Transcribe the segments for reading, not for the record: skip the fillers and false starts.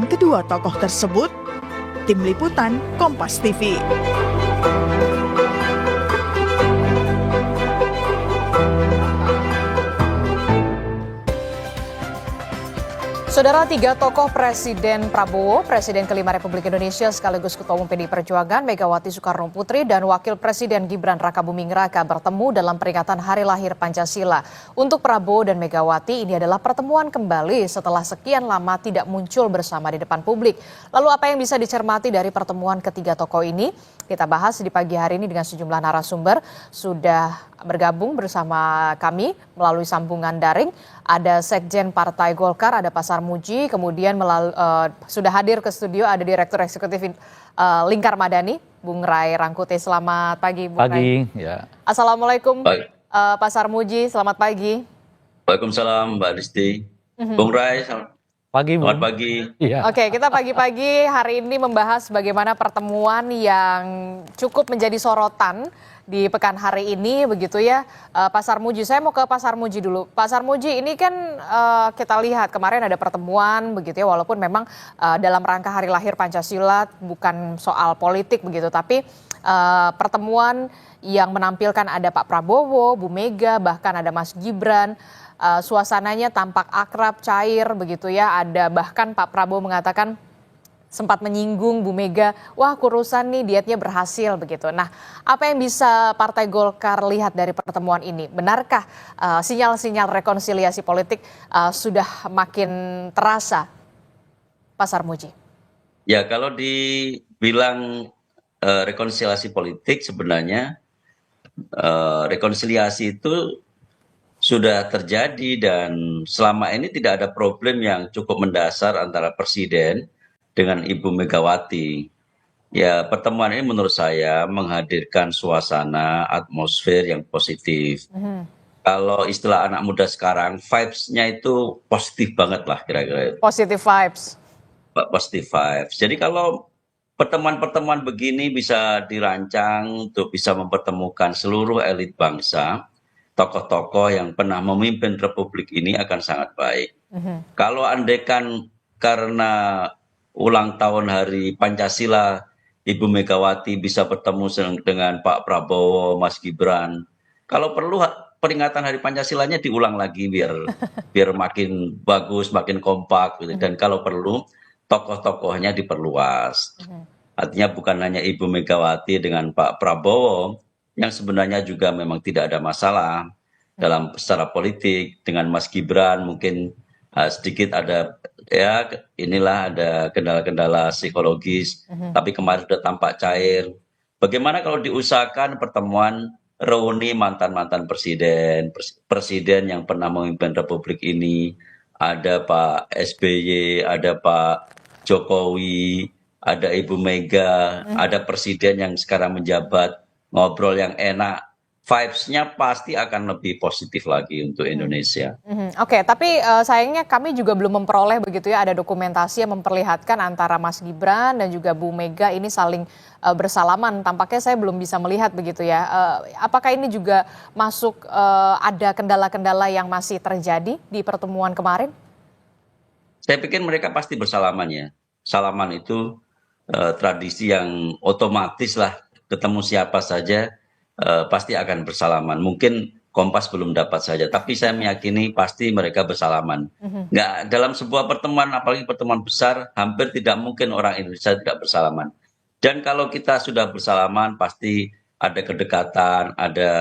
kedua tokoh tersebut. Tim Liputan Kompas TV. Saudara, tiga tokoh Presiden Prabowo, Presiden kelima Republik Indonesia sekaligus Ketua Umum PDI Perjuangan Megawati Soekarno Putri dan Wakil Presiden Gibran Rakabuming Raka bertemu dalam peringatan Hari Lahir Pancasila. Untuk Prabowo dan Megawati, ini adalah pertemuan kembali setelah sekian lama tidak muncul bersama di depan publik. Lalu apa yang bisa dicermati dari pertemuan ketiga tokoh ini? Kita bahas di pagi hari ini dengan sejumlah narasumber. Sudah bergabung bersama kami melalui sambungan daring. Ada Sekjen Partai Golkar, ada Pak Sarmuji, kemudian sudah hadir ke studio ada Direktur Eksekutif Lingkar Madani, Bung Ray Rangkuti. Selamat pagi, Bung Ray. Ya. Assalamualaikum, Pak Sarmuji, selamat pagi. Waalaikumsalam, Mbak Listi. Bung Ray, selamat pagi. Iya. Oke, kita pagi-pagi hari ini membahas bagaimana pertemuan yang cukup menjadi sorotan di pekan hari ini, begitu ya, Pak Sarmuji. Saya mau ke Pak Sarmuji dulu. Pak Sarmuji, ini kan kita lihat kemarin ada pertemuan, begitu ya, walaupun memang dalam rangka Hari Lahir Pancasila, bukan soal politik begitu, tapi pertemuan yang menampilkan ada Pak Prabowo, Bu Mega, bahkan ada Mas Gibran. Suasananya tampak akrab, cair, begitu ya. Ada bahkan Pak Prabowo mengatakan sempat menyinggung Bu Mega, wah kurusan nih dietnya berhasil begitu. Nah, apa yang bisa Partai Golkar lihat dari pertemuan ini? Benarkah sinyal-sinyal rekonsiliasi politik sudah makin terasa, Pak Sarmuji? Ya, kalau dibilang rekonsiliasi politik, sebenarnya rekonsiliasi itu sudah terjadi dan selama ini tidak ada problem yang cukup mendasar antara Presiden dengan Ibu Megawati. Ya, pertemuan ini menurut saya menghadirkan suasana atmosfer yang positif. Kalau istilah anak muda sekarang, vibes-nya itu positif banget lah kira-kira. Positive vibes. Positive vibes. Jadi kalau pertemuan-pertemuan begini bisa dirancang untuk bisa mempertemukan seluruh elit bangsa, tokoh-tokoh yang pernah memimpin Republik ini akan sangat baik. Kalau andaikan karena ulang tahun Hari Pancasila, Ibu Megawati bisa bertemu dengan Pak Prabowo, Mas Gibran. Kalau perlu peringatan Hari Pancasilanya diulang lagi biar makin bagus, makin kompak gitu. Dan kalau perlu tokoh-tokohnya diperluas. Artinya bukan hanya Ibu Megawati dengan Pak Prabowo yang sebenarnya juga memang tidak ada masalah dalam secara politik, dengan Mas Gibran mungkin sedikit ada ya inilah ada kendala-kendala psikologis, tapi kemarin sudah tampak cair. Bagaimana kalau diusahakan pertemuan reuni mantan-mantan presiden yang pernah memimpin Republik ini, ada Pak SBY, ada Pak Jokowi, ada Ibu Mega, ada presiden yang sekarang menjabat, ngobrol yang enak, vibes-nya pasti akan lebih positif lagi untuk Indonesia. Oke, tapi sayangnya kami juga belum memperoleh begitu ya, ada dokumentasi yang memperlihatkan antara Mas Gibran dan juga Bu Mega ini saling bersalaman. Tampaknya saya belum bisa melihat begitu ya. Apakah ini juga masuk ada kendala-kendala yang masih terjadi di pertemuan kemarin? Saya pikir mereka pasti bersalaman ya. Salaman itu tradisi yang otomatis lah, ketemu siapa saja pasti akan bersalaman. Mungkin Kompas belum dapat saja, tapi saya meyakini pasti mereka bersalaman. Nggak, dalam sebuah pertemuan, apalagi pertemuan besar, hampir tidak mungkin orang Indonesia tidak bersalaman. Dan kalau kita sudah bersalaman, pasti ada kedekatan, ada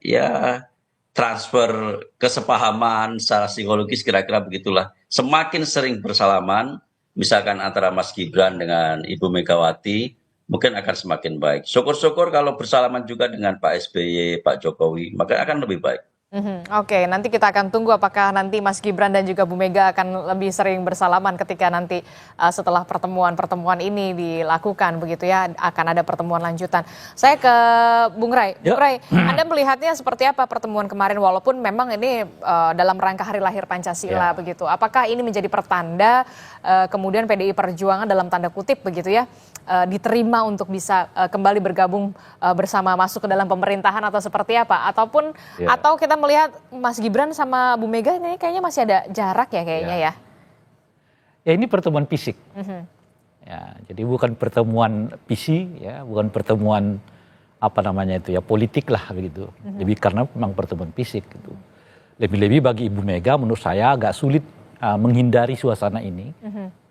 ya transfer kesepahaman secara psikologis, kira-kira begitulah. Semakin sering bersalaman, misalkan antara Mas Gibran dengan Ibu Megawati, mungkin akan semakin baik. Syukur-syukur kalau bersalaman juga dengan Pak SBY, Pak Jokowi, maka akan lebih baik. Oke, nanti kita akan tunggu apakah nanti Mas Gibran dan juga Bu Mega akan lebih sering bersalaman ketika nanti setelah pertemuan-pertemuan ini dilakukan begitu ya, akan ada pertemuan lanjutan. Saya ke Bung Ray. Bung Ray, Anda melihatnya seperti apa pertemuan kemarin walaupun memang ini dalam rangka Hari Lahir Pancasila begitu. Apakah ini menjadi pertanda kemudian PDI Perjuangan dalam tanda kutip begitu ya diterima untuk bisa kembali bergabung bersama masuk ke dalam pemerintahan atau seperti apa? Ataupun atau kita melihat Mas Gibran sama Bu Mega ini kayaknya masih ada jarak ya kayaknya ya. Ya ini pertemuan fisik. Mhm. Ya, jadi bukan pertemuan PC, ya, bukan pertemuan apa namanya itu ya politik lah begitu. Lebih karena memang pertemuan fisik gitu. Lebih-lebih bagi Ibu Mega menurut saya agak sulit menghindari suasana ini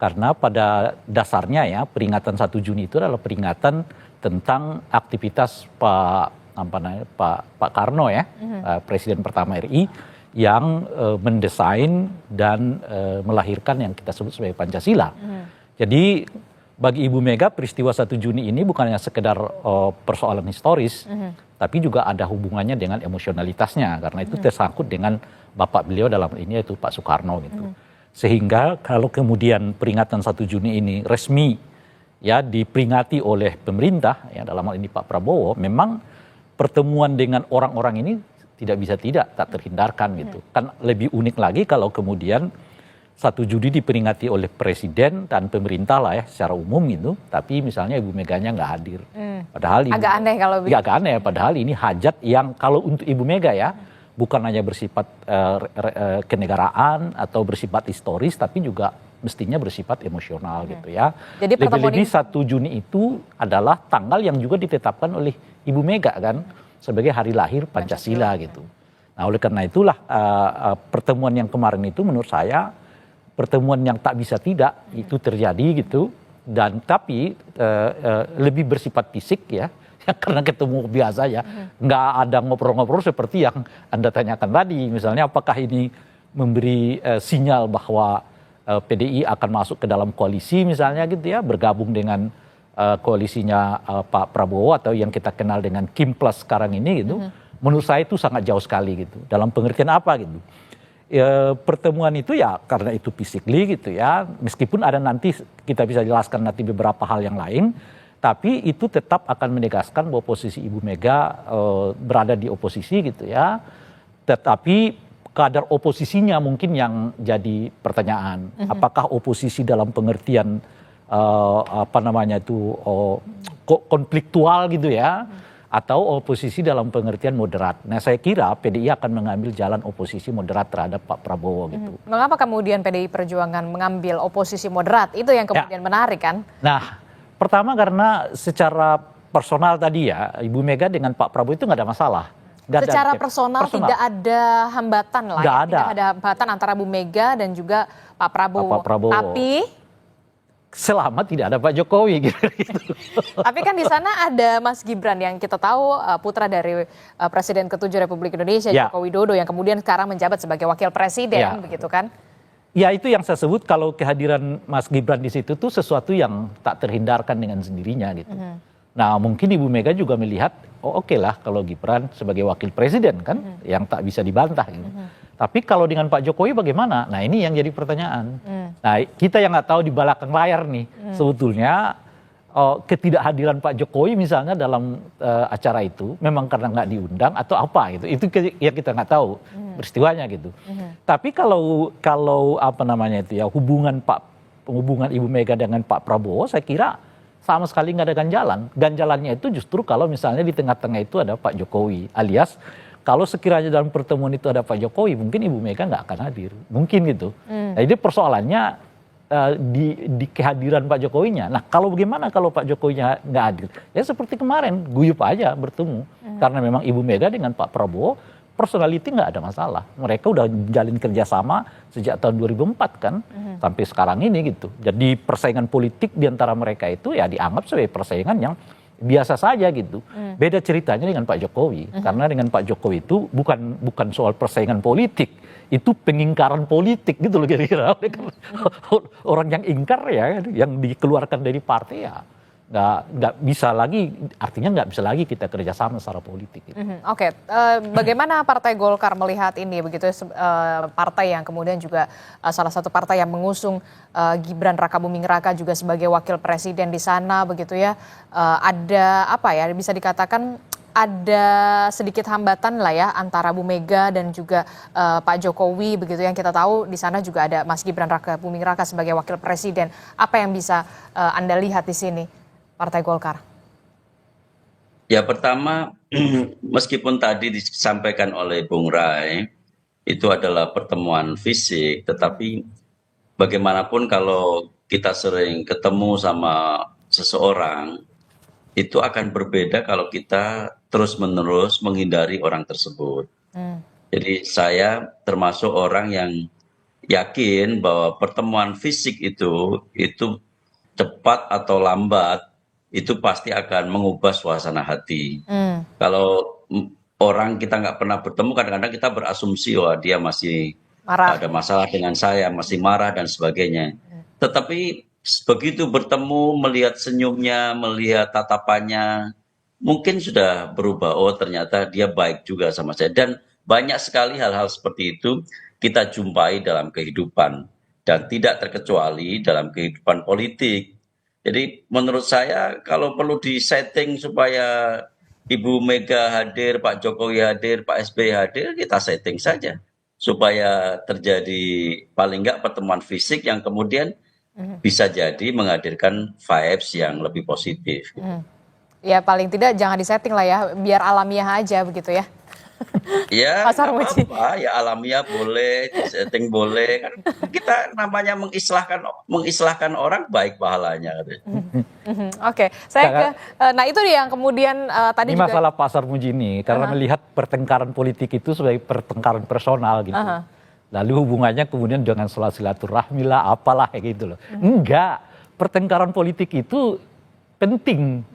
karena pada dasarnya ya peringatan 1 Juni itu adalah peringatan tentang aktivitas Pak Karno ya, Presiden pertama RI yang mendesain dan melahirkan yang kita sebut sebagai Pancasila. Jadi bagi Ibu Mega peristiwa 1 Juni ini bukan hanya sekedar persoalan historis, tapi juga ada hubungannya dengan emosionalitasnya karena itu tersangkut dengan bapak beliau dalam ini yaitu Pak Soekarno gitu. Sehingga kalau kemudian peringatan 1 Juni ini resmi ya diperingati oleh pemerintah ya dalam hal ini Pak Prabowo, memang pertemuan dengan orang-orang ini tak terhindarkan gitu. Kan lebih unik lagi kalau kemudian 1 Juni diperingati oleh presiden dan pemerintah lah ya secara umum gitu, tapi misalnya Ibu Meganya nggak hadir. Padahal Agak aneh kalau begitu. Ya agak aneh, padahal ini hajat yang kalau untuk Ibu Mega ya bukan hanya bersifat kenegaraan atau bersifat historis, tapi juga mestinya bersifat emosional gitu ya. Jadi lebih-lebih 1 Juni itu adalah tanggal yang juga ditetapkan oleh Ibu Mega kan sebagai hari lahir Pancasila gitu. Nah oleh karena itulah pertemuan yang kemarin itu menurut saya pertemuan yang tak bisa tidak itu terjadi gitu, dan tapi lebih bersifat fisik ya karena ketemu biasa ya, nggak ada ngobrol-ngobrol seperti yang Anda tanyakan tadi, misalnya apakah ini memberi sinyal bahwa PDI akan masuk ke dalam koalisi misalnya gitu ya, bergabung dengan koalisinya Pak Prabowo atau yang kita kenal dengan Kim Plus sekarang ini gitu. Menurut saya itu sangat jauh sekali gitu. Dalam pengertian apa gitu? Pertemuan itu ya karena itu physically gitu ya, meskipun ada nanti kita bisa jelaskan nanti beberapa hal yang lain, tapi itu tetap akan menegaskan bahwa posisi Ibu Mega berada di oposisi gitu ya. Tetapi kadar oposisinya mungkin yang jadi pertanyaan. Apakah oposisi dalam pengertian konfliktual gitu ya, atau oposisi dalam pengertian moderat. Nah saya kira PDI akan mengambil jalan oposisi moderat terhadap Pak Prabowo gitu. Mengapa kemudian PDI Perjuangan mengambil oposisi moderat? Itu yang kemudian menarik kan? Nah pertama karena secara personal tadi ya, Ibu Mega dengan Pak Prabowo itu nggak ada masalah. Secara personal tidak ada hambatan lah ya? Tidak ada hambatan antara Bu Mega dan juga Pak Prabowo. Tapi selama tidak ada Pak Jokowi gitu. Tapi kan di sana ada Mas Gibran yang kita tahu putra dari Presiden ke-7 Republik Indonesia Joko Widodo yang kemudian sekarang menjabat sebagai wakil presiden begitu kan? Ya itu yang saya sebut kalau kehadiran Mas Gibran di situ tuh sesuatu yang tak terhindarkan dengan sendirinya gitu. Nah mungkin Ibu Mega juga melihat oke lah kalau Gibran sebagai wakil presiden kan yang tak bisa dibantah gitu. Tapi kalau dengan Pak Jokowi bagaimana? Nah ini yang jadi pertanyaan. Nah kita yang nggak tahu di belakang layar nih sebetulnya ketidakhadiran Pak Jokowi misalnya dalam acara itu memang karena nggak diundang atau apa gitu. Itu yang kita nggak tahu peristiwanya gitu. Tapi kalau apa namanya itu ya hubungan Ibu Mega dengan Pak Prabowo saya kira sama sekali nggak ada ganjalan. Ganjalannya itu justru kalau misalnya di tengah-tengah itu ada Pak Jokowi alias kalau sekiranya dalam pertemuan itu ada Pak Jokowi, mungkin Ibu Mega nggak akan hadir. Mungkin gitu. Nah, jadi persoalannya di kehadiran Pak Jokowinya. Nah, kalau bagaimana kalau Pak Jokowinya nggak hadir? Ya seperti kemarin, guyup aja bertemu. Karena memang Ibu Mega dengan Pak Prabowo, personality nggak ada masalah. Mereka udah jalin kerjasama sejak tahun 2004 kan, sampai sekarang ini gitu. Jadi persaingan politik di antara mereka itu ya dianggap sebagai persaingan yang biasa saja gitu. Beda ceritanya dengan Pak Jokowi. Karena dengan Pak Jokowi itu bukan soal persaingan politik, itu pengingkaran politik gitu loh kira-kira. Orang yang ingkar ya, yang dikeluarkan dari partai ya nggak bisa lagi, artinya nggak bisa lagi kita kerjasama secara politik. Gitu. Oke. Bagaimana Partai Golkar melihat ini begitu? Partai yang kemudian juga salah satu partai yang mengusung Gibran Rakabuming Raka juga sebagai wakil presiden di sana begitu ya. Ada apa ya? Bisa dikatakan ada sedikit hambatan lah ya antara Bu Mega dan juga Pak Jokowi begitu yang kita tahu di sana juga ada Mas Gibran Rakabuming Raka sebagai wakil presiden. Apa yang bisa Anda lihat di sini? Partai Golkar. Ya pertama, meskipun tadi disampaikan oleh Bung Rai, itu adalah pertemuan fisik, tetapi bagaimanapun kalau kita sering ketemu sama seseorang, itu akan berbeda kalau kita terus-menerus menghindari orang tersebut. Jadi saya termasuk orang yang yakin bahwa pertemuan fisik itu cepat atau lambat itu pasti akan mengubah suasana hati. Kalau orang kita nggak pernah bertemu, kadang-kadang kita berasumsi, wah dia masih Marah. ada masalah dengan saya, masih marah dan sebagainya. Tetapi begitu bertemu, melihat senyumnya, melihat tatapannya, mungkin sudah berubah. Oh ternyata dia baik juga sama saya. Dan banyak sekali hal-hal seperti itu kita jumpai dalam kehidupan. Dan tidak terkecuali dalam kehidupan politik. Jadi menurut saya kalau perlu disetting supaya Ibu Mega hadir, Pak Jokowi hadir, Pak SBY hadir, kita setting saja. Supaya terjadi paling nggak pertemuan fisik yang kemudian bisa jadi menghadirkan vibes yang lebih positif. Ya paling tidak jangan disetting lah ya, biar alamiah aja begitu ya. Ya, Mas Armuji. apa-apa, ya alamiah boleh, setting boleh. Kan kita namanya mengislahkan orang baik pahalanya. Oke, saya ke, nah itu dia yang kemudian tadi Ini juga. masalah Pak Sarmuji ini, karena melihat pertengkaran politik itu sebagai pertengkaran personal gitu. Lalu hubungannya kemudian dengan silaturahmi lah, apalah kayak gitu loh. Enggak, pertengkaran politik itu penting.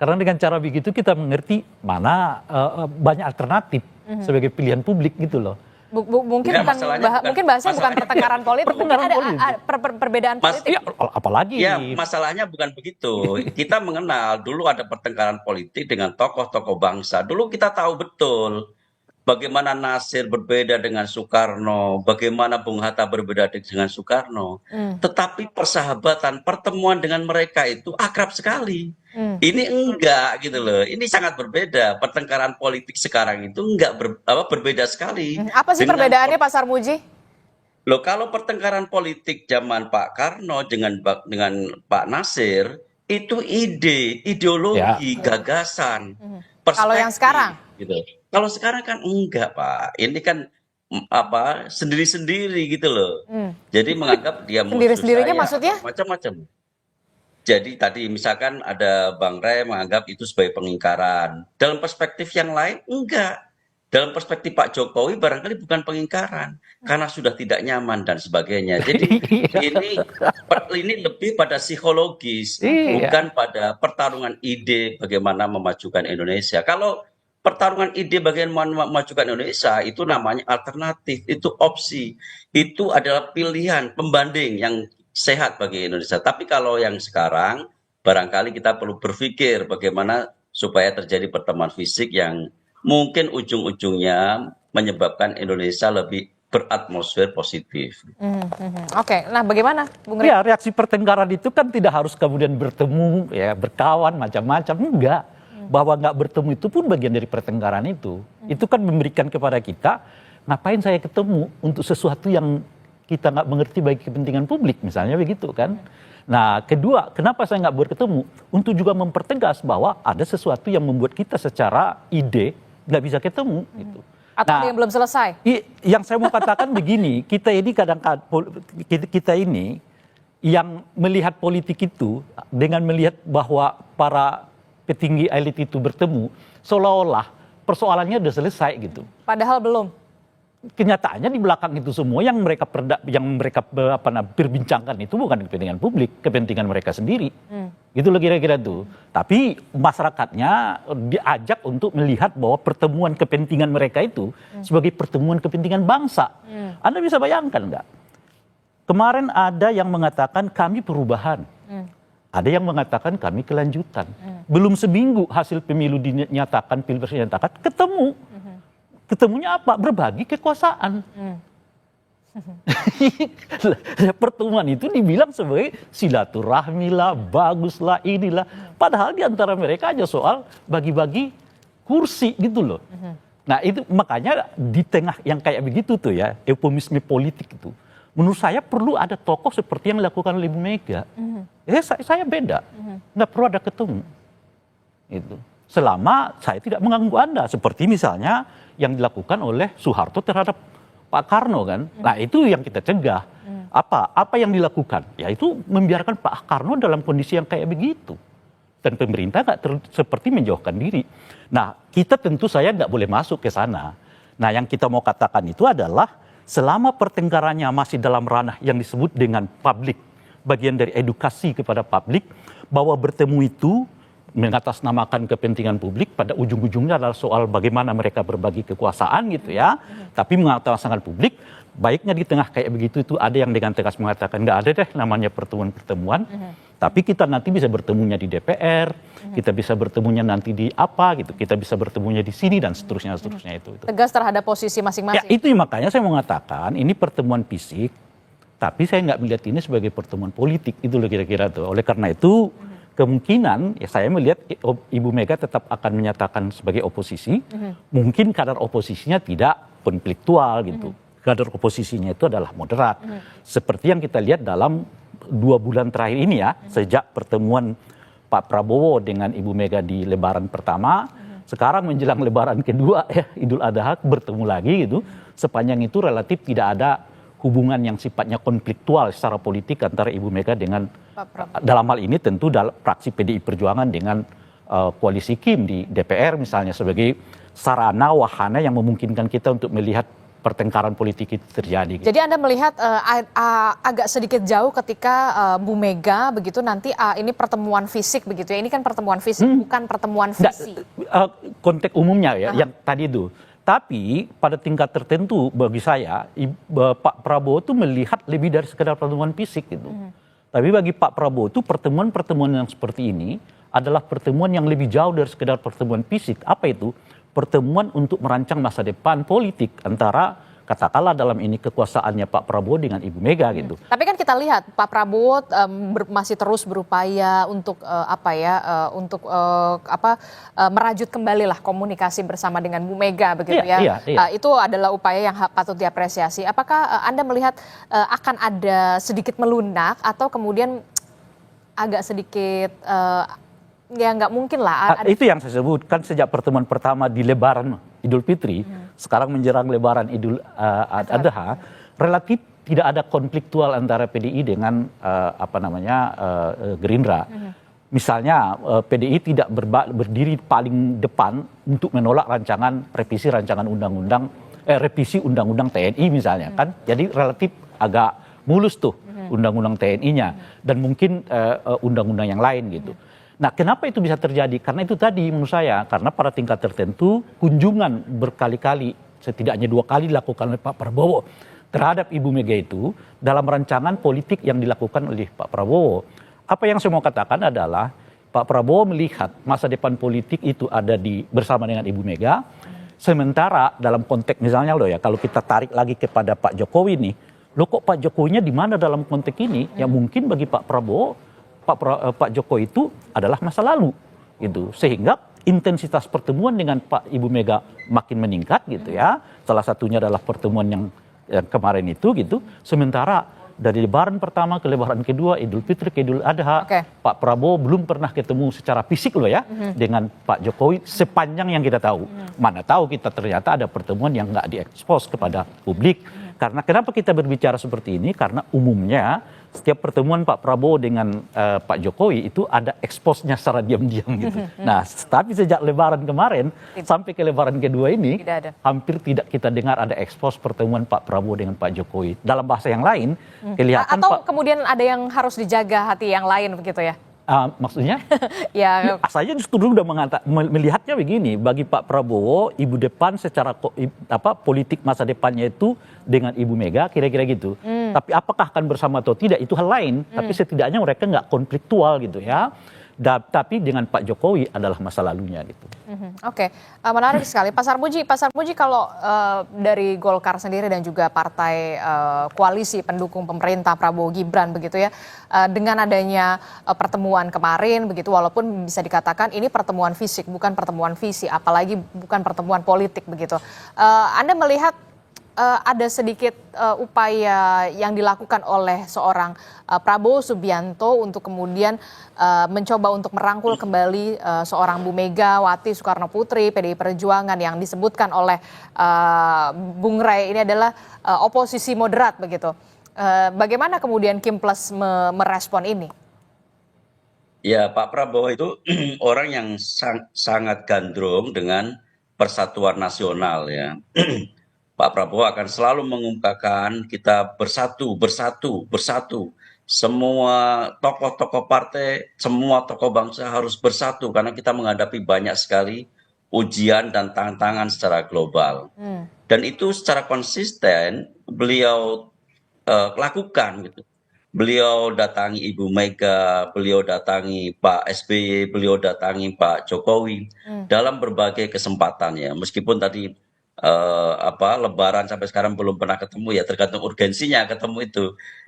Karena dengan cara begitu kita mengerti mana banyak alternatif sebagai pilihan publik gitu loh. Mungkin Ya, bukan mungkin bahasanya bukan pertengkaran politik, mungkin ada perbedaan politik. Ya, apalagi. Ya, masalahnya bukan begitu. Kita mengenal dulu ada pertengkaran politik dengan tokoh-tokoh bangsa. Dulu kita tahu betul bagaimana Nasir berbeda dengan Soekarno, bagaimana Bung Hatta berbeda dengan Soekarno. Tetapi persahabatan, pertemuan dengan mereka itu akrab sekali. Ini enggak gitu loh. Ini sangat berbeda. Pertengkaran politik sekarang itu enggak berbeda sekali. Apa sih dengan perbedaannya Pak Sarmuji? Loh, kalau pertengkaran politik zaman Pak Karno dengan Pak Nasir itu ideologi, gagasan, perspektif. Kalau yang sekarang? Gitu. Kalau sekarang kan enggak, Pak. Ini kan sendiri-sendiri gitu loh. Jadi menganggap dia musuh Sendiri-sendirinya saya, maksudnya? macam-macam. Jadi tadi misalkan ada Bang Rey menganggap itu sebagai pengingkaran. Dalam perspektif yang lain enggak. Dalam perspektif Pak Jokowi barangkali bukan pengingkaran karena sudah tidak nyaman dan sebagainya. Jadi ini lebih pada psikologis, bukan pada pertarungan ide bagaimana memajukan Indonesia. Kalau pertarungan ide bagaimana memajukan Indonesia itu namanya alternatif, itu opsi, itu adalah pilihan pembanding yang sehat bagi Indonesia. Tapi kalau yang sekarang barangkali kita perlu berpikir bagaimana supaya terjadi pertemuan fisik yang mungkin ujung-ujungnya menyebabkan Indonesia lebih beratmosfer positif. Oke, nah bagaimana Bung Rey? Ya, reaksi pertengkaran itu kan tidak harus kemudian bertemu, ya berkawan macam-macam, enggak. Bahwa nggak bertemu itu pun bagian dari pertengkaran itu. Itu kan memberikan kepada kita, ngapain saya ketemu untuk sesuatu yang kita nggak mengerti bagi kepentingan publik, misalnya begitu kan. Nah, kedua, kenapa saya nggak bertemu? Untuk juga mempertegas bahwa ada sesuatu yang membuat kita secara ide nggak bisa ketemu. Gitu. Atau yang belum selesai? Yang saya mau katakan begini, kita ini kadang-kadang kita ini yang melihat politik itu dengan melihat bahwa para petinggi elit itu bertemu, seolah-olah persoalannya sudah selesai gitu. Padahal belum. Kenyataannya di belakang itu semua yang mereka perbincangkan itu bukan kepentingan publik, kepentingan mereka sendiri. Gitu loh kira-kira tuh. Tapi masyarakatnya diajak untuk melihat bahwa pertemuan kepentingan mereka itu sebagai pertemuan kepentingan bangsa. Anda bisa bayangkan nggak? Kemarin ada yang mengatakan kami perubahan. Ada yang mengatakan kami kelanjutan. Belum seminggu hasil pemilu dinyatakan, pilpres dinyatakan, ketemu. Ketemunya apa? Berbagi kekuasaan. Pertemuan itu dibilang sebagai silaturahmi lah, bagus lah, inilah. Padahal di antara mereka aja soal bagi-bagi kursi gitu loh. Nah itu makanya di tengah yang kayak begitu tuh ya, eufemisme politik itu. Menurut saya perlu ada tokoh seperti yang dilakukan oleh Ibu Mega. Saya beda, nggak perlu ada ketemu. Itu. Selama saya tidak mengganggu Anda, seperti misalnya yang dilakukan oleh Soeharto terhadap Pak Karno kan. Nah itu yang kita cegah. Apa yang dilakukan? Ya itu membiarkan Pak Karno dalam kondisi yang kayak begitu. Dan pemerintah seperti menjauhkan diri. Nah, kita tentu saya nggak boleh masuk ke sana. Nah, yang kita mau katakan itu adalah selama pertengkarannya masih dalam ranah yang disebut dengan publik, bagian dari edukasi kepada publik, bahwa bertemu itu mengatasnamakan kepentingan publik, pada ujung-ujungnya adalah soal bagaimana mereka berbagi kekuasaan gitu ya. Tapi mengatasnamakan publik, baiknya di tengah kayak begitu itu ada yang dengan tegas mengatakan nggak ada deh namanya pertemuan-pertemuan. Tapi kita nanti bisa bertemunya di DPR, kita bisa bertemunya nanti di apa gitu, kita bisa bertemunya di sini dan seterusnya itu. Tegas terhadap posisi Ya masing-masing. itu makanya saya mau mengatakan ini pertemuan fisik, tapi saya nggak melihat ini sebagai pertemuan politik itu loh kira-kira tuh. Oleh karena itu kemungkinan ya saya melihat Ibu Mega tetap akan menyatakan sebagai oposisi, mungkin kadar oposisinya tidak konfliktual gitu. Kadar oposisinya itu adalah moderat. Seperti yang kita lihat dalam 2 bulan terakhir ini ya, sejak pertemuan Pak Prabowo dengan Ibu Mega di Lebaran pertama, sekarang menjelang Lebaran kedua ya, Idul Adha bertemu lagi gitu. Sepanjang itu relatif tidak ada hubungan yang sifatnya konfliktual secara politik antara Ibu Mega dengan dalam hal ini tentu dalam fraksi PDI Perjuangan dengan koalisi Kim di DPR misalnya sebagai sarana wahana yang memungkinkan kita untuk melihat pertengkaran politik itu terjadi. Gitu. Jadi Anda melihat agak sedikit jauh ketika Bu Mega begitu nanti ini pertemuan fisik begitu ya. Ini kan pertemuan fisik bukan pertemuan visi. Konteks umumnya ya yang tadi itu. Tapi pada tingkat tertentu bagi saya Pak Prabowo itu melihat lebih dari sekedar pertemuan fisik gitu. Tapi bagi Pak Prabowo itu pertemuan-pertemuan yang seperti ini adalah pertemuan yang lebih jauh dari sekedar pertemuan fisik. Apa itu? Pertemuan untuk merancang masa depan politik antara katakanlah dalam ini kekuasaannya Pak Prabowo dengan Ibu Mega gitu. Tapi kan kita lihat Pak Prabowo masih terus berupaya untuk merajut kembali lah komunikasi bersama dengan Bu Mega begitu ya. Itu adalah upaya yang patut diapresiasi. Apakah Anda melihat akan ada sedikit melunak atau kemudian agak sedikit ya nggak mungkin lah. Itu yang saya sebutkan sejak pertemuan pertama di Lebaran Idul Fitri, sekarang menjelang Lebaran Idul Adha, relatif tidak ada konfliktual antara PDI dengan Gerindra. Misalnya PDI tidak berdiri paling depan untuk menolak revisi rancangan undang-undang revisi undang-undang TNI misalnya kan, jadi relatif agak mulus tuh undang-undang TNI-nya dan mungkin undang-undang yang lain gitu. Nah, kenapa itu bisa terjadi? Karena itu tadi menurut saya, karena pada tingkat tertentu kunjungan berkali-kali, setidaknya 2 kali dilakukan oleh Pak Prabowo terhadap Ibu Mega itu dalam rancangan politik yang dilakukan oleh Pak Prabowo. Apa yang saya mau katakan adalah Pak Prabowo melihat masa depan politik itu ada bersama dengan Ibu Mega, sementara dalam konteks misalnya loh ya, kalau kita tarik lagi kepada Pak Jokowi nih, loh kok Pak Jokowinya di mana dalam konteks ini? Ya mungkin bagi Pak Prabowo Pak Jokowi itu adalah masa lalu gitu, sehingga intensitas pertemuan dengan Pak Ibu Mega makin meningkat gitu ya. Salah satunya adalah pertemuan yang kemarin itu gitu. Sementara dari Lebaran pertama ke Lebaran kedua, Idul Fitri ke Idul Adha, Pak Prabowo belum pernah ketemu secara fisik loh ya dengan Pak Jokowi sepanjang yang kita tahu. Mana tahu kita ternyata ada pertemuan yang nggak diekspos kepada publik. Karena kenapa kita berbicara seperti ini? Karena umumnya setiap pertemuan Pak Prabowo dengan Pak Jokowi itu ada eksposnya secara diam-diam gitu. Nah, tapi sejak Lebaran kemarin sampai ke Lebaran kedua ini hampir tidak kita dengar ada ekspos pertemuan Pak Prabowo dengan Pak Jokowi. Dalam bahasa yang lain, kelihatan atau kemudian ada yang harus dijaga hati yang lain begitu ya? Maksudnya? Ya. Saya justru udah melihatnya begini, bagi Pak Prabowo, ibu depan secara politik masa depannya itu dengan Ibu Mega, kira-kira gitu. Tapi apakah akan bersama atau tidak, itu hal lain. Tapi setidaknya mereka nggak konfliktual gitu ya. Tapi dengan Pak Jokowi adalah masa lalunya gitu. Oke, menarik sekali. Pak Sarmuji kalau dari Golkar sendiri dan juga partai koalisi pendukung pemerintah Prabowo Gibran begitu ya, dengan adanya pertemuan kemarin begitu, walaupun bisa dikatakan ini pertemuan fisik bukan pertemuan visi, apalagi bukan pertemuan politik begitu. Anda melihat ada sedikit upaya yang dilakukan oleh seorang Prabowo Subianto untuk kemudian mencoba untuk merangkul kembali seorang Bu Megawati Soekarno Putri PDI Perjuangan yang disebutkan oleh Bung Ray ini adalah oposisi moderat begitu. Bagaimana kemudian Kim Plus merespon ini? Ya, Pak Prabowo itu orang yang sangat gandrung dengan persatuan nasional ya. Pak Prabowo akan selalu mengungkapkan kita bersatu, bersatu, bersatu. Semua tokoh-tokoh partai, semua tokoh bangsa harus bersatu karena kita menghadapi banyak sekali ujian dan tantangan secara global. Dan itu secara konsisten beliau lakukan gitu. Beliau datangi Ibu Mega, beliau datangi Pak SBY, beliau datangi Pak Jokowi dalam berbagai kesempatan ya. Meskipun tadi Lebaran sampai sekarang belum pernah ketemu ya, tergantung urgensinya ketemu itu.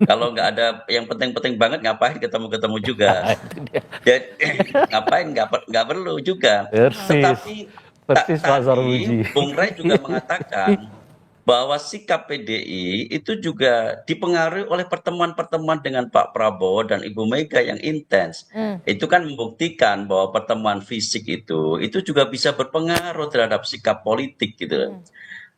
Kalau nggak ada yang penting-penting banget, ngapain ketemu-ketemu juga? Jadi ngapain nggak perlu juga. Tetapi tadi Bung Ray juga mengatakan bahwa sikap PDI itu juga dipengaruhi oleh pertemuan-pertemuan dengan Pak Prabowo dan Ibu Mega yang intens. Itu kan membuktikan bahwa pertemuan fisik itu juga bisa berpengaruh terhadap sikap politik gitu.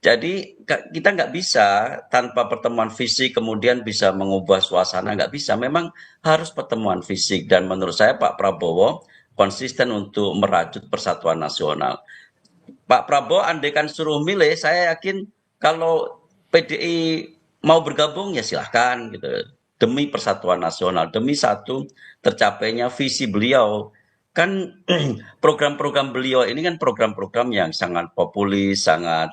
Jadi kita nggak bisa tanpa pertemuan fisik kemudian bisa mengubah suasana, nggak bisa. Memang harus pertemuan fisik dan menurut saya Pak Prabowo konsisten untuk merajut persatuan nasional. Pak Prabowo andaikan suruh milih, saya yakin kalau PDI mau bergabung ya silahkan gitu. Demi persatuan nasional, demi satu tercapainya visi beliau. Kan program-program beliau ini kan program-program yang sangat populis, sangat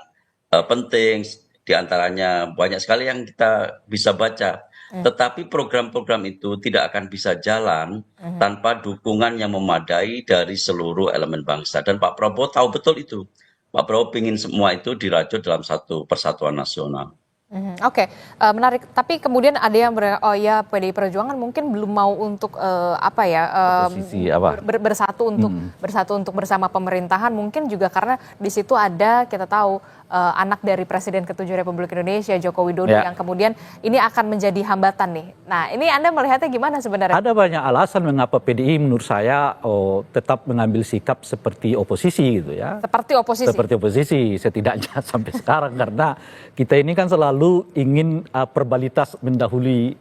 penting. Di antaranya banyak sekali yang kita bisa baca. Tetapi program-program itu tidak akan bisa jalan tanpa dukungan yang memadai dari seluruh elemen bangsa. Dan Pak Prabowo tahu betul itu. Pak Prabowo ingin semua itu dirajut dalam satu persatuan nasional. Oke, menarik. Tapi kemudian ada yang PDI Perjuangan mungkin belum mau untuk bersatu untuk bersama pemerintahan. Mungkin juga karena di situ ada kita tahu anak dari Presiden ke-7 Republik Indonesia Joko Widodo yang kemudian ini akan menjadi hambatan nih. Nah, ini Anda melihatnya gimana sebenarnya? Ada banyak alasan mengapa PDI menurut saya tetap mengambil sikap seperti oposisi gitu ya. Seperti oposisi? Seperti oposisi setidaknya sampai sekarang karena kita ini kan selalu ingin verbalitas mendahului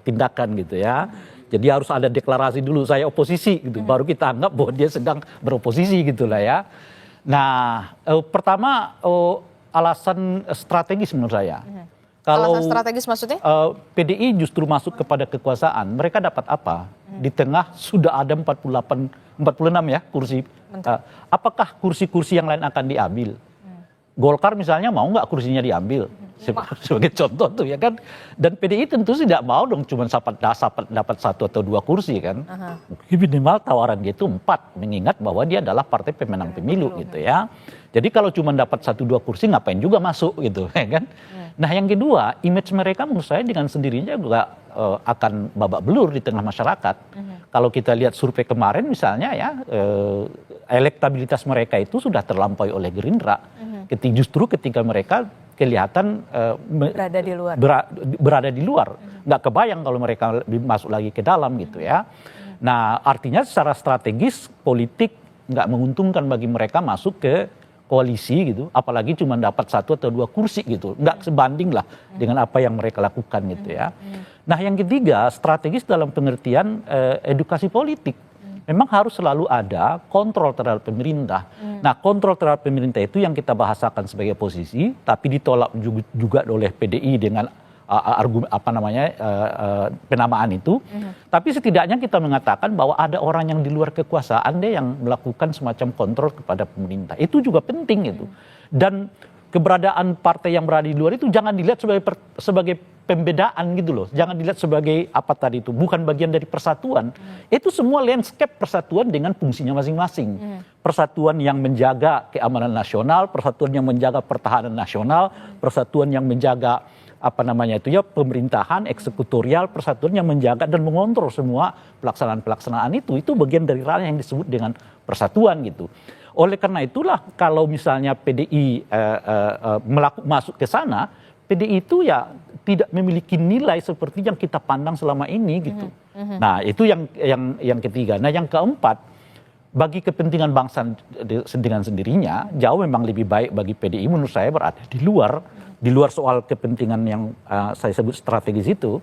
tindakan gitu ya. Jadi harus ada deklarasi dulu saya oposisi gitu, baru kita anggap bahwa dia sedang beroposisi gitulah ya. Nah, pertama alasan strategis menurut saya. Kalau alasan strategis maksudnya? PDI justru masuk kepada kekuasaan, mereka dapat apa? Di tengah sudah ada 46 ya kursi. Apakah kursi-kursi yang lain akan diambil? Golkar misalnya mau nggak kursinya diambil? Sebagai contoh tuh ya kan. Dan PDI tentu tidak mau dong cuma dapat 1 atau 2 kursi kan. Minimal tawaran dia itu 4, mengingat bahwa dia adalah partai pemenang pemilu gitu ya. Jadi kalau cuma dapat 1-2 kursi ngapain juga masuk gitu ya kan. Nah yang kedua, image mereka menurut saya dengan sendirinya juga akan babak belur di tengah masyarakat. Kalau kita lihat survei kemarin misalnya ya, elektabilitas mereka itu sudah terlampaui oleh Gerindra. Justru ketika mereka kelihatan berada di luar. Nggak kebayang kalau mereka masuk lagi ke dalam gitu ya. Nah artinya secara strategis politik nggak menguntungkan bagi mereka masuk ke koalisi gitu, apalagi cuma dapat 1 atau 2 kursi gitu, nggak sebanding lah dengan apa yang mereka lakukan gitu ya. Nah yang ketiga, strategis dalam pengertian edukasi politik. Memang harus selalu ada kontrol terhadap pemerintah. Nah kontrol terhadap pemerintah itu yang kita bahasakan sebagai oposisi, tapi ditolak juga oleh PDI dengan penamaan itu. Tapi setidaknya kita mengatakan bahwa ada orang yang di luar kekuasaan deh yang melakukan semacam kontrol kepada pemerintah. Itu juga penting itu. Dan keberadaan partai yang berada di luar itu jangan dilihat sebagai pembedaan gitu loh. Jangan dilihat sebagai apa tadi itu, bukan bagian dari persatuan. Itu semua landscape persatuan dengan fungsinya masing-masing. Persatuan yang menjaga keamanan nasional, persatuan yang menjaga pertahanan nasional, persatuan yang menjaga pemerintahan, eksekutorial, persatuan yang menjaga dan mengontrol semua pelaksanaan itu bagian dari ranah yang disebut dengan persatuan gitu. Oleh karena itulah kalau misalnya PDI masuk ke sana, PDI itu ya tidak memiliki nilai seperti yang kita pandang selama ini gitu. Nah itu yang ketiga. Nah yang keempat, bagi kepentingan bangsa dengan sendirinya jauh memang lebih baik bagi PDI menurut saya berada di luar di luar soal kepentingan yang saya sebut strategis itu.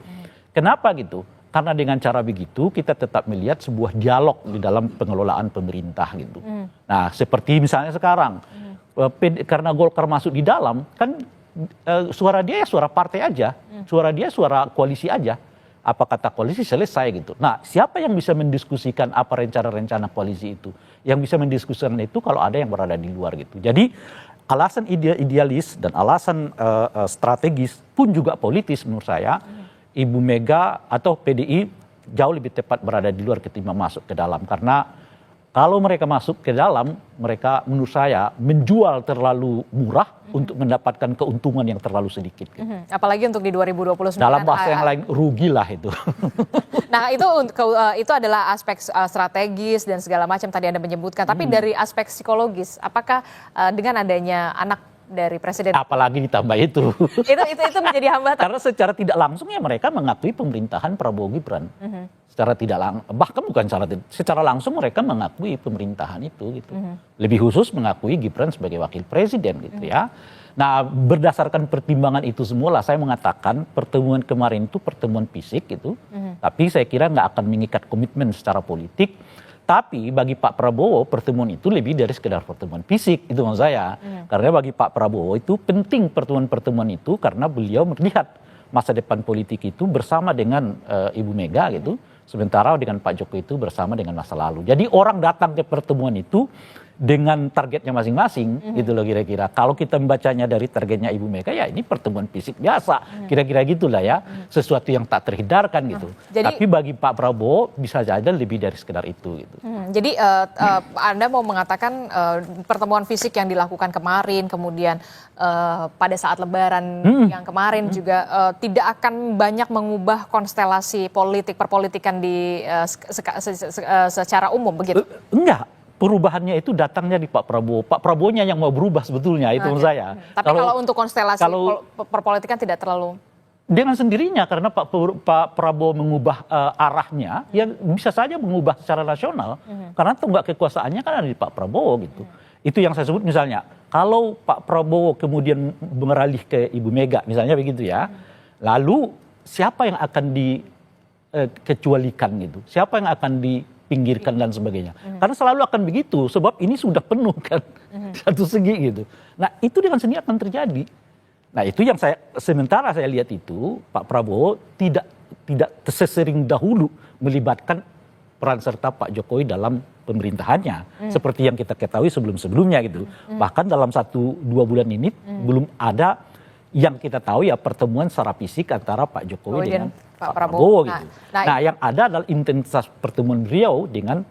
Kenapa gitu? Karena dengan cara begitu kita tetap melihat sebuah dialog di dalam pengelolaan pemerintah gitu. Nah, seperti misalnya sekarang karena Golkar masuk di dalam kan suara dia ya suara partai aja, suara dia suara koalisi aja. Apa kata koalisi selesai gitu. Nah, siapa yang bisa mendiskusikan apa rencana-rencana koalisi itu? Yang bisa mendiskusikan itu kalau ada yang berada di luar gitu. Jadi alasan idealis dan alasan strategis pun juga politis menurut saya. Ibu Mega atau PDI jauh lebih tepat berada di luar ketimbang masuk ke dalam. Karena kalau mereka masuk ke dalam, mereka menurut saya menjual terlalu murah untuk mendapatkan keuntungan yang terlalu sedikit. Gitu. Apalagi untuk di 2029. Dalam bahasa yang lain, rugilah itu. Nah, itu adalah aspek strategis dan segala macam tadi Anda menyebutkan. Tapi dari aspek psikologis, apakah dengan adanya anak dari presiden, apalagi ditambah itu itu menjadi hambatan? Karena secara tidak langsung ya mereka mengakui pemerintahan Prabowo Gibran. Secara tidak bahkan bukan secara langsung mereka mengakui pemerintahan itu gitu. Lebih khusus mengakui Gibran sebagai wakil presiden gitu ya. Nah, berdasarkan pertimbangan itu semua lah saya mengatakan pertemuan kemarin itu pertemuan fisik gitu. Tapi saya kira nggak akan mengikat komitmen secara politik. Tapi bagi Pak Prabowo pertemuan itu lebih dari sekedar pertemuan fisik, itu maksud saya. Karena bagi Pak Prabowo itu penting pertemuan-pertemuan itu karena beliau melihat masa depan politik itu bersama dengan Ibu Mega gitu. Sementara dengan Pak Jokowi itu bersama dengan masa lalu. Jadi orang datang ke pertemuan itu dengan targetnya masing-masing gitu loh kira-kira. Kalau kita membacanya dari targetnya Ibu Mega ya ini pertemuan fisik biasa. Kira-kira gitulah ya. Sesuatu yang tak terhindarkan gitu. Tapi bagi Pak Prabowo bisa saja lebih dari sekedar itu gitu. Jadi Anda mau mengatakan pertemuan fisik yang dilakukan kemarin kemudian pada saat Lebaran yang kemarin juga tidak akan banyak mengubah konstelasi politik perpolitikan di secara umum begitu? Enggak. Perubahannya itu datangnya di Pak Prabowo. Pak Prabowo-nya yang mau berubah sebetulnya itu menurut saya. Tapi kalau untuk konstelasi perpolitikan tidak terlalu dengan sendirinya karena Pak Prabowo mengubah arahnya, ya bisa saja mengubah secara nasional. Karena tonggak kekuasaannya kan ada di Pak Prabowo gitu. Itu yang saya sebut misalnya, kalau Pak Prabowo kemudian beralih ke Ibu Mega misalnya begitu ya, lalu siapa yang akan dikecualikan gitu? Siapa yang akan dipinggirkan dan sebagainya? Karena selalu akan begitu, sebab ini sudah penuh kan, satu segi gitu. Nah itu dengan sendiri akan terjadi. Nah itu yang sementara saya lihat itu Pak Prabowo tidak sesering dahulu melibatkan peran serta Pak Jokowi dalam pemerintahannya seperti yang kita ketahui sebelum-sebelumnya gitu. Bahkan dalam 1-2 bulan ini belum ada yang kita tahu ya pertemuan secara fisik antara Pak Jokowi dengan Pak Prabowo gitu. Nah yang ada adalah intensitas pertemuan beliau dengan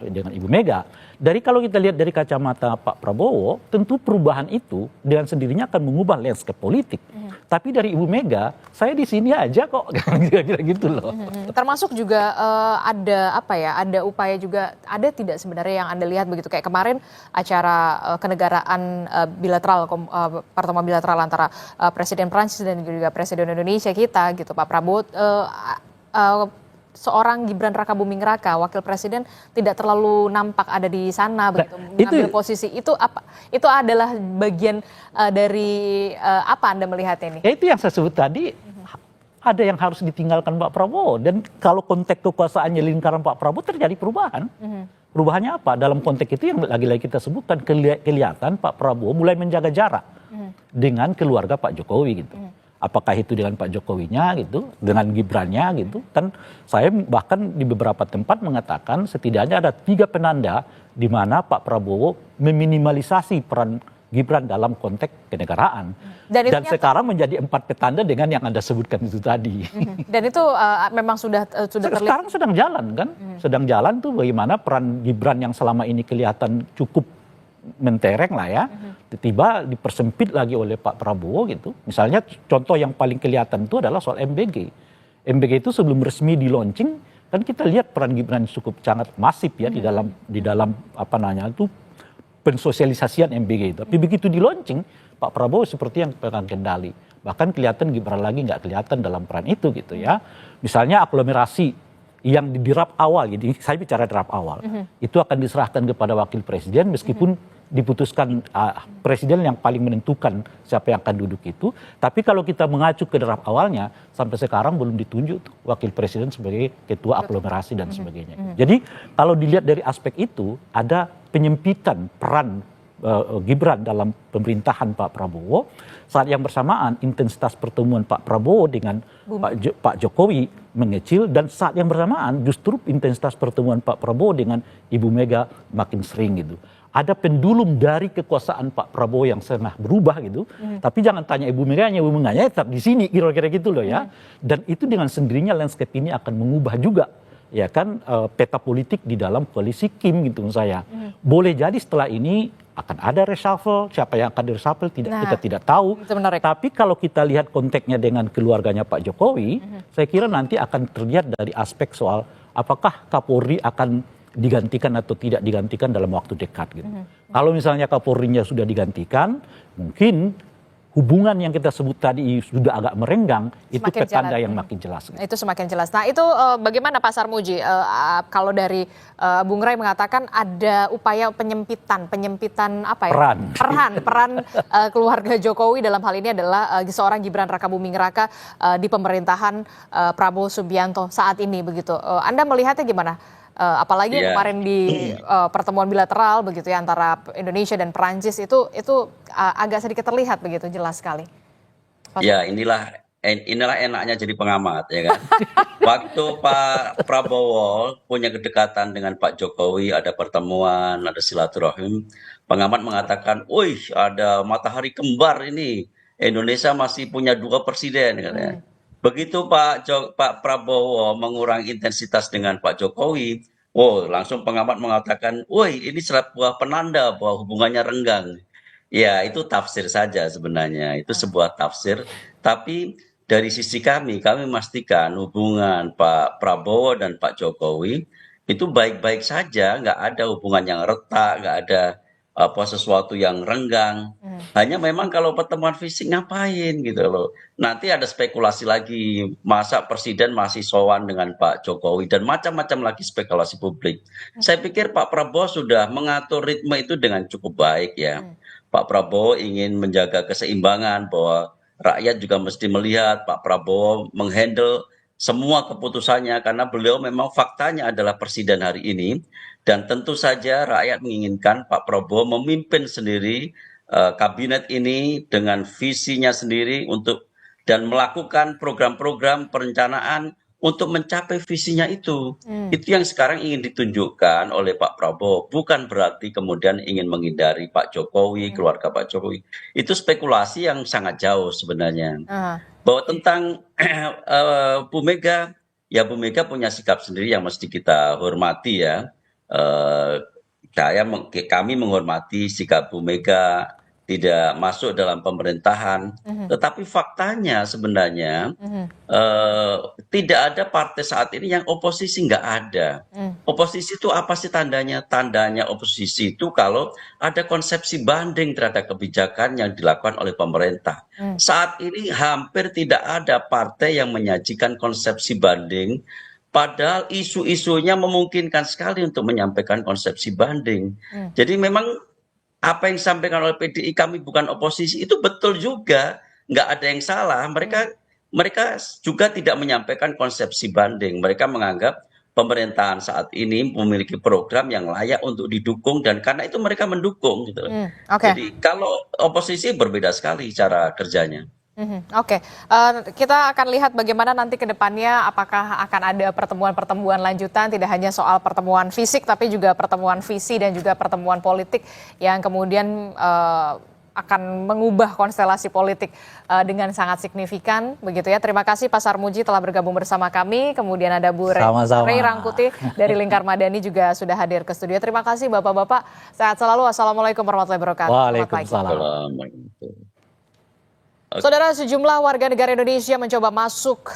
Ibu Mega. Dari kalau kita lihat dari kacamata Pak Prabowo, tentu perubahan itu dengan sendirinya akan mengubah landscape politik. Tapi dari Ibu Mega, saya di sini aja kok, kira-kira gitu loh. Termasuk juga ada upaya juga, ada tidak sebenarnya yang Anda lihat begitu kayak kemarin acara kenegaraan bilateral, pertemuan bilateral antara Presiden Prancis dan juga Presiden Indonesia kita gitu, Pak Prabowo. Seorang Gibran Rakabuming Raka, wakil presiden tidak terlalu nampak ada di sana begitu mengambil posisi itu apa? Itu adalah bagian dari apa Anda melihat ini? Ya itu yang saya sebut tadi, ada yang harus ditinggalkan Pak Prabowo dan kalau konteks kekuasaannya lingkaran Pak Prabowo terjadi perubahan. Perubahannya apa? Dalam konteks itu yang lagi-lagi kita sebutkan kelihatan Pak Prabowo mulai menjaga jarak dengan keluarga Pak Jokowi gitu. Apakah itu dengan Pak Jokowinya gitu, dengan Gibrannya gitu. Kan saya bahkan di beberapa tempat mengatakan setidaknya ada 3 penanda di mana Pak Prabowo meminimalisasi peran Gibran dalam konteks kenegaraan. Dan sekarang menjadi 4 petanda dengan yang Anda sebutkan itu tadi. Dan itu memang sudah terlihat. Sekarang sedang jalan kan, sedang jalan tuh bagaimana peran Gibran yang selama ini kelihatan cukup mentereng lah ya, tiba-tiba dipersempit lagi oleh Pak Prabowo gitu. Misalnya contoh yang paling kelihatan itu adalah soal MBG. MBG itu sebelum resmi di launching kan kita lihat peran Gibran cukup sangat masif ya di dalam apa namanya itu pensosialisasian MBG itu. Tapi begitu di launching Pak Prabowo seperti yang pegang kendali. Bahkan kelihatan Gibran lagi nggak kelihatan dalam peran itu gitu ya. Misalnya aglomerasi yang di draft awal, jadi saya bicara draft awal, itu akan diserahkan kepada wakil presiden meskipun diputuskan presiden yang paling menentukan siapa yang akan duduk itu. Tapi kalau kita mengacu ke draft awalnya, sampai sekarang belum ditunjuk tuh wakil presiden sebagai ketua aglomerasi dan sebagainya. Jadi kalau dilihat dari aspek itu, ada penyempitan peran Gibran dalam pemerintahan Pak Prabowo. Saat yang bersamaan intensitas pertemuan Pak Prabowo dengan Pak Jokowi mengecil, dan saat yang bersamaan justru intensitas pertemuan Pak Prabowo dengan Ibu Mega makin sering gitu. Ada pendulum dari kekuasaan Pak Prabowo yang setengah berubah gitu, tapi jangan tanya Ibu Meganya tetap di sini, kira-kira gitu loh ya. Dan itu dengan sendirinya landscape ini akan mengubah juga, ya kan, peta politik di dalam koalisi Kim gitu menurut saya. Boleh jadi setelah ini akan ada reshuffle, siapa yang akan di-reshuffle kita tidak tahu. Tapi kalau kita lihat konteksnya dengan keluarganya Pak Jokowi, saya kira nanti akan terlihat dari aspek soal apakah Kapolri akan digantikan atau tidak digantikan dalam waktu dekat gitu. Kalau misalnya Kapolrinya sudah digantikan, mungkin hubungan yang kita sebut tadi sudah agak merenggang, itu petanda yang makin jelas. Gitu. Itu semakin jelas. Nah itu bagaimana Pak Sarmuji? Kalau dari Bung Rai mengatakan ada upaya penyempitan apa ya? Peran keluarga Jokowi dalam hal ini adalah seorang Gibran Rakabuming Raka di pemerintahan Prabowo Subianto saat ini begitu. Anda melihatnya gimana? Apalagi kemarin di pertemuan bilateral begitu ya antara Indonesia dan Perancis itu agak sedikit terlihat begitu jelas sekali. Ya inilah enaknya jadi pengamat ya kan. Waktu Pak Prabowo punya kedekatan dengan Pak Jokowi, ada pertemuan, ada silaturahim, pengamat mengatakan, "Wih, ada matahari kembar ini. Indonesia masih punya 2 presiden," katanya. Begitu Pak Prabowo mengurangi intensitas dengan Pak Jokowi, langsung pengamat mengatakan, "Woi, ini sebuah penanda bahwa hubungannya renggang." Ya, itu tafsir saja sebenarnya. Itu sebuah tafsir. Tapi dari sisi kami memastikan hubungan Pak Prabowo dan Pak Jokowi itu baik-baik saja, nggak ada hubungan yang retak, nggak ada sesuatu yang renggang. Hanya memang kalau pertemuan fisik ngapain gitu loh. Nanti ada spekulasi lagi, masa presiden masih sowan dengan Pak Jokowi dan macam-macam lagi spekulasi publik. Saya pikir Pak Prabowo sudah mengatur ritme itu dengan cukup baik ya. Pak Prabowo ingin menjaga keseimbangan bahwa rakyat juga mesti melihat Pak Prabowo menghandle semua keputusannya karena beliau memang faktanya adalah presiden hari ini. Dan tentu saja rakyat menginginkan Pak Prabowo memimpin sendiri kabinet ini dengan visinya sendiri dan melakukan program-program perencanaan untuk mencapai visinya itu. Itu yang sekarang ingin ditunjukkan oleh Pak Prabowo. Bukan berarti kemudian ingin menghindari Pak Jokowi, keluarga Pak Jokowi. Itu spekulasi yang sangat jauh sebenarnya. Bahwa tentang Bu Mega, ya Bu Mega punya sikap sendiri yang mesti kita hormati ya. Kami menghormati sikap Bu Mega tidak masuk dalam pemerintahan, tetapi faktanya sebenarnya tidak ada partai saat ini yang oposisi, nggak ada. Oposisi itu apa sih tandanya? Tandanya oposisi itu kalau ada konsepsi banding terhadap kebijakan yang dilakukan oleh pemerintah. Saat ini hampir tidak ada partai yang menyajikan konsepsi banding. Padahal isu-isunya memungkinkan sekali untuk menyampaikan konsepsi banding. Jadi memang apa yang disampaikan oleh PDI kami bukan oposisi itu betul juga, nggak ada yang salah. Mereka juga tidak menyampaikan konsepsi banding. Mereka menganggap pemerintahan saat ini memiliki program yang layak untuk didukung dan karena itu mereka mendukung gitu. Jadi kalau oposisi berbeda sekali cara kerjanya. Oke, kita akan lihat bagaimana nanti ke depannya apakah akan ada pertemuan-pertemuan lanjutan, tidak hanya soal pertemuan fisik tapi juga pertemuan visi dan juga pertemuan politik yang kemudian akan mengubah konstelasi politik dengan sangat signifikan begitu ya. Terima kasih Pak Sarmuji telah bergabung bersama kami. Kemudian ada Bu Rey Rangkuti dari Lingkar Madani juga sudah hadir ke studio. Terima kasih Bapak-bapak. Sehat selalu. Assalamualaikum warahmatullahi wabarakatuh. Waalaikumsalam. Saudara, sejumlah warga negara Indonesia mencoba masuk